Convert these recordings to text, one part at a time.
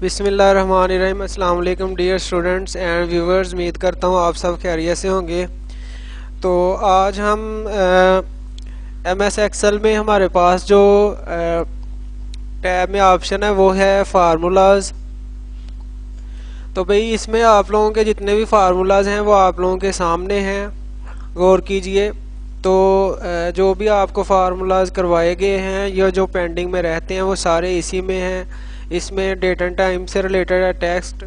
बिस्मिल्लाहिर्रहमानिर्रहीम। अस्सलाम वालेकुम डियर स्टूडेंट्स एंड व्यूवर्स। उम्मीद करता हूँ आप सब खैरियत से होंगे। तो आज हम MS एक्सेल में हमारे पास जो टैब में ऑप्शन है वो है फार्मूलाज। तो भाई इसमें आप लोगों के जितने भी फार्मूलाज हैं वो आप लोगों के सामने हैं, गौर कीजिए। तो जो भी आपको फार्मूलाज करवाए गए हैं या जो पेंडिंग में रहते हैं वो सारे इसी में हैं। इसमें डेट एंड टाइम से रिलेटेड है, text,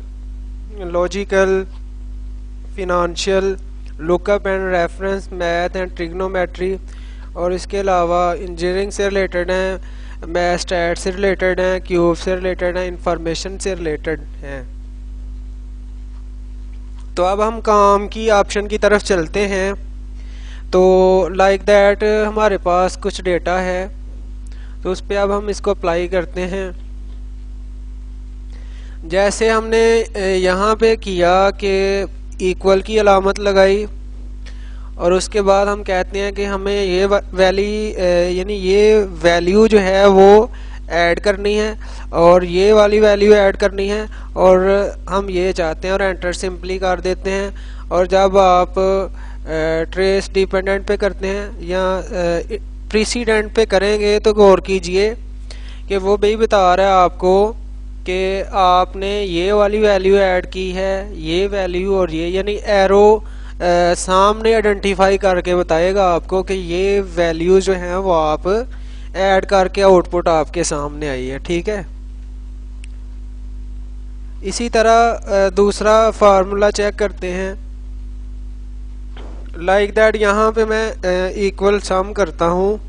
logical, financial, lookup and reference, math and trigonometry, और इसके अलावा इंजीनियरिंग से रिलेटेड हैं, मैथ स्टैट से रिलेटेड हैं, क्यूब से रिलेटेड हैं, इंफॉर्मेशन से रिलेटेड हैं। तो अब हम काम की ऑप्शन की तरफ चलते हैं। तो लाइक दैट हमारे पास कुछ डेटा है, तो उस पर अब हम इसको अप्लाई करते हैं। जैसे हमने यहाँ पे किया कि इक्वल की अलामत लगाई और उसके बाद हम कहते हैं कि हमें ये यानी ये वैल्यू जो है वो ऐड करनी है और ये वाली वैल्यू ऐड करनी है, और हम ये चाहते हैं और एंटर सिंपली कर देते हैं। और जब आप ट्रेस डिपेंडेंट पे करते हैं या प्रीसीडेंट पे करेंगे तो गौर कीजिए कि वो भी बता रहा है आपको कि आपने ये वाली वैल्यू ऐड की है, ये वैल्यू और ये, यानी एरो सामने आइडेंटिफाई करके बताएगा आपको कि ये वैल्यू जो है वो आप ऐड करके आउटपुट आपके सामने आई है। ठीक है। इसी तरह दूसरा फार्मूला चेक करते हैं। लाइक दैट यहाँ पे मैं इक्वल सम करता हूँ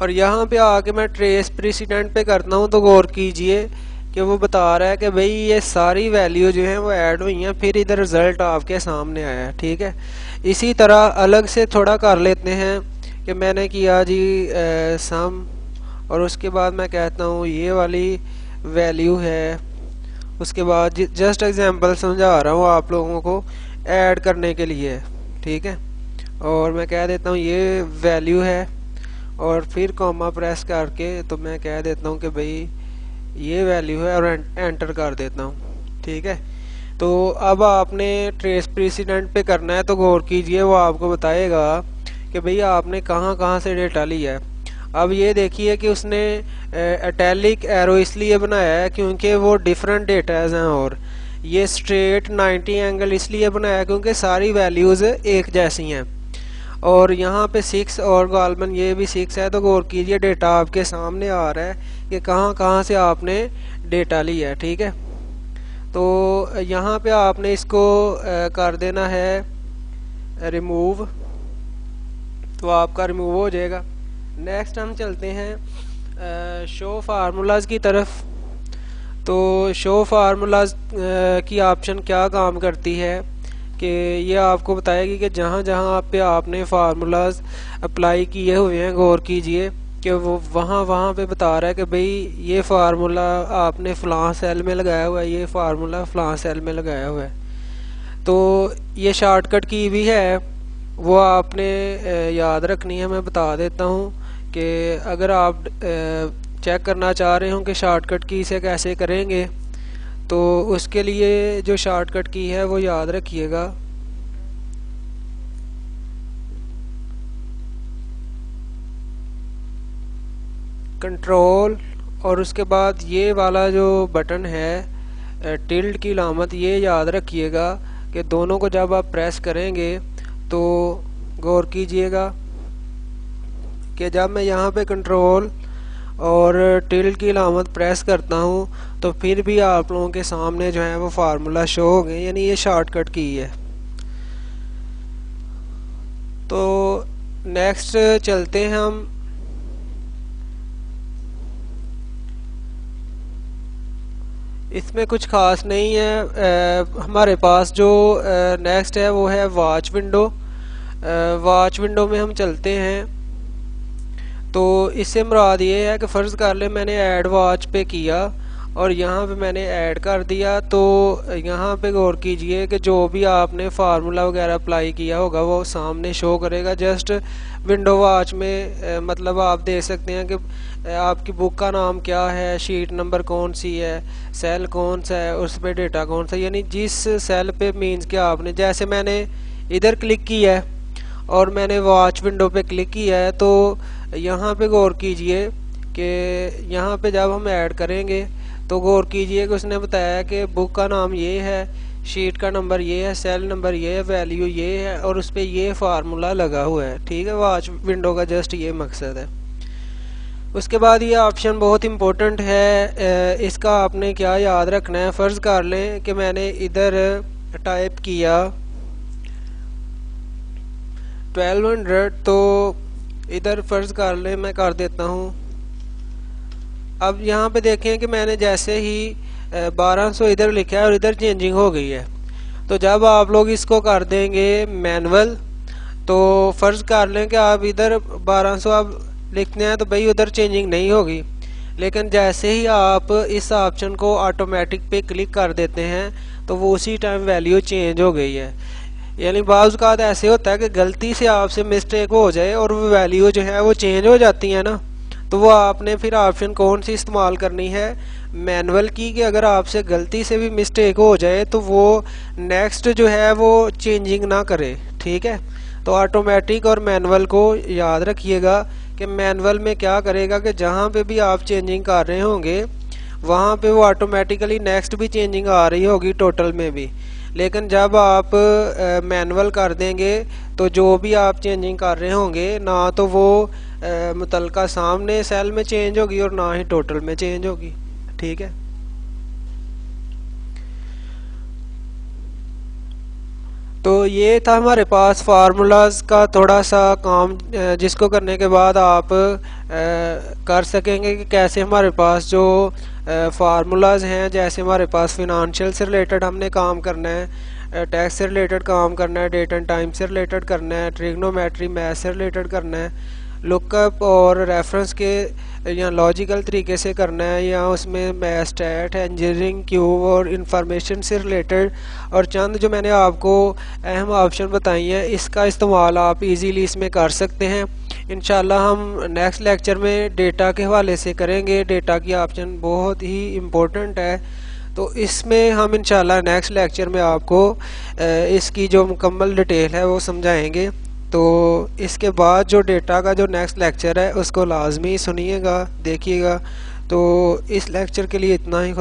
और यहाँ पे आके मैं ट्रेस प्रेसिडेंट पे करता हूँ, तो गौर कीजिए कि वो बता रहा है कि भाई ये सारी वैल्यू जो है वो ऐड हुई हैं, फिर इधर रिजल्ट आपके सामने आया है। ठीक है। इसी तरह अलग से थोड़ा कर लेते हैं कि मैंने किया जी सम, और उसके बाद मैं कहता हूँ ये वाली वैल्यू है। उसके बाद जस्ट एग्जांपल समझा रहा हूँ आप लोगों को ऐड करने के लिए। ठीक है। और मैं कह देता हूँ ये वैल्यू है और फिर कॉमा प्रेस करके तो मैं कह देता हूँ कि भाई ये वैल्यू है और एंटर कर देता हूँ। ठीक है। तो अब आपने ट्रेस प्रेसिडेंट पे करना है, तो गौर कीजिए वो आपको बताएगा कि भाई आपने कहाँ कहाँ से डेटा लिया है। अब ये देखिए कि उसने इटैलिक एरो इसलिए बनाया है क्योंकि वो डिफरेंट डेटाज हैं, और ये स्ट्रेट 90 एंगल इसलिए बनाया क्योंकि सारी वैल्यूज़ एक जैसी हैं। और यहाँ पे 6 और गालमन ये भी 6 है। तो गौर कीजिए डेटा आपके सामने आ रहा है कि कहाँ कहाँ से आपने डेटा लिया है। ठीक है। तो यहाँ पे आपने इसको कर देना है रिमूव, तो आपका रिमूव हो जाएगा। नेक्स्ट हम चलते हैं शो फार्मूलाज की तरफ। तो शो फार्मूलाज की ऑप्शन क्या काम करती है कि ये आपको बताएगी कि जहाँ जहाँ आप पे आपने फार्मूलाज अप्लाई किए हुए हैं, गौर कीजिए कि वो वहाँ पे बता रहा है कि भाई ये फार्मूला आपने फ़लाँ सेल में लगाया हुआ है, ये फार्मूला फ़लाँ सेल में लगाया हुआ है। तो ये शॉर्टकट की भी है, वो आपने याद रखनी है। मैं बता देता हूँ कि अगर आप चेक करना चाह रहे हो कि शॉर्टकट की से कैसे करेंगे, तो उसके लिए जो शॉर्टकट की है वो याद रखिएगा। कंट्रोल और उसके बाद ये वाला जो बटन है टिल्ड की अलामत, ये याद रखिएगा कि दोनों को जब आप प्रेस करेंगे तो गौर कीजिएगा कि जब मैं यहाँ पे कंट्रोल और टिल्ड की अलामत प्रेस करता हूँ तो फिर भी आप लोगों के सामने जो है वो फार्मूला शो हो गए, यानी ये शॉर्टकट की है। तो नेक्स्ट चलते हैं हम। इसमें कुछ खास नहीं है। हमारे पास जो नेक्स्ट है वो है वॉच विंडो। वॉच विंडो में हम चलते हैं। तो इससे मुराद ये है कि फ़र्ज़ कर ले मैंने ऐड वॉच पे किया और यहाँ पे मैंने ऐड कर दिया। तो यहाँ पे गौर कीजिए कि जो भी आपने फार्मूला वगैरह अप्लाई किया होगा वो सामने शो करेगा। जस्ट विंडो वॉच में मतलब आप देख सकते हैं कि आपकी बुक का नाम क्या है, शीट नंबर कौन सी है, सेल कौन सा है, उस पर डेटा कौन सा, यानी जिस सेल पे मीन्स कि आपने जैसे मैंने इधर क्लिक किया है और मैंने वॉच विंडो पे क्लिक किया है, तो यहाँ पे गौर कीजिए कि यहाँ पे जब हम ऐड करेंगे तो गौर कीजिए कि उसने बताया कि बुक का नाम ये है, शीट का नंबर ये है, सेल नंबर ये है, वैल्यू ये है और उस पर ये फार्मूला लगा हुआ है। ठीक है, वॉच विंडो का जस्ट ये मकसद है। उसके बाद ये ऑप्शन बहुत इम्पोर्टेंट है, इसका आपने क्या याद रखना है। फ़र्ज़ कर लें कि मैंने इधर टाइप किया 1200, तो इधर फ़र्ज़ कर लें मैं कर देता हूँ। अब यहाँ पे देखें कि मैंने जैसे ही 1200 इधर लिखा है और इधर चेंजिंग हो गई है। तो जब आप लोग इसको कर देंगे मैनुअल, तो फ़र्ज़ कर लें कि आप इधर 1200 आप लिखते हैं तो भाई उधर चेंजिंग नहीं होगी। लेकिन जैसे ही आप इस ऑप्शन को ऑटोमेटिक पे क्लिक कर देते हैं तो वो उसी टाइम वैल्यू चेंज हो गई है। यानी बाज़ औक़ात ऐसे होता है कि गलती से आपसे मिस्टेक हो जाए और वो वैल्यू जो है वो चेंज हो जाती है ना, तो वो आपने फिर ऑप्शन कौन सी इस्तेमाल करनी है, मैनुअल की। कि अगर आपसे गलती से भी मिस्टेक हो जाए तो वो नेक्स्ट जो है वो चेंजिंग ना करे। ठीक है, तो ऑटोमेटिक और मैनुअल को याद रखिएगा कि मैनुअल में क्या करेगा कि जहाँ पे भी आप चेंजिंग कर रहे होंगे वहाँ पे वो ऑटोमेटिकली नेक्स्ट भी चेंजिंग आ रही होगी टोटल में भी। लेकिन जब आप मैनुअल कर देंगे तो जो भी आप चेंजिंग कर रहे होंगे ना तो वो मुतलका सामने सेल में चेंज होगी और ना ही टोटल में चेंज होगी। ठीक है, तो ये था हमारे पास फार्मूलाज का थोड़ा सा काम, जिसको करने के बाद आप कर सकेंगे कि कैसे हमारे पास जो फार्मूलाज हैं, जैसे हमारे पास फिनंशियल से रिलेटेड हमने काम करना है, टैक्स से रिलेटेड काम करना है, डेट एंड टाइम से रिलेटेड करना है, ट्रिग्नोमेट्री मैथ से रिलेटेड करना है, लुकअप और रेफरेंस के या लॉजिकल तरीके से करना है, या उसमें मैथ, स्टैट, इंजीनियरिंग, क्यूब और इंफॉर्मेशन से रिलेटेड और चंद जो मैंने आपको अहम ऑप्शन बताई हैं, इसका इस्तेमाल आप इजीली इसमें कर सकते हैं। इंशाल्लाह हम नेक्स्ट लेक्चर में डेटा के हवाले से करेंगे। डेटा की ऑप्शन बहुत ही इम्पोर्टेंट है, तो इसमें हम इंशाल्लाह नेक्स्ट लेक्चर में आपको इसकी जो मुकम्मल डिटेल है वो समझाएंगे। तो इसके बाद जो डेटा का जो नेक्स्ट लेक्चर है उसको लाजमी सुनिएगा, देखिएगा। तो इस लेक्चर के लिए इतना ही।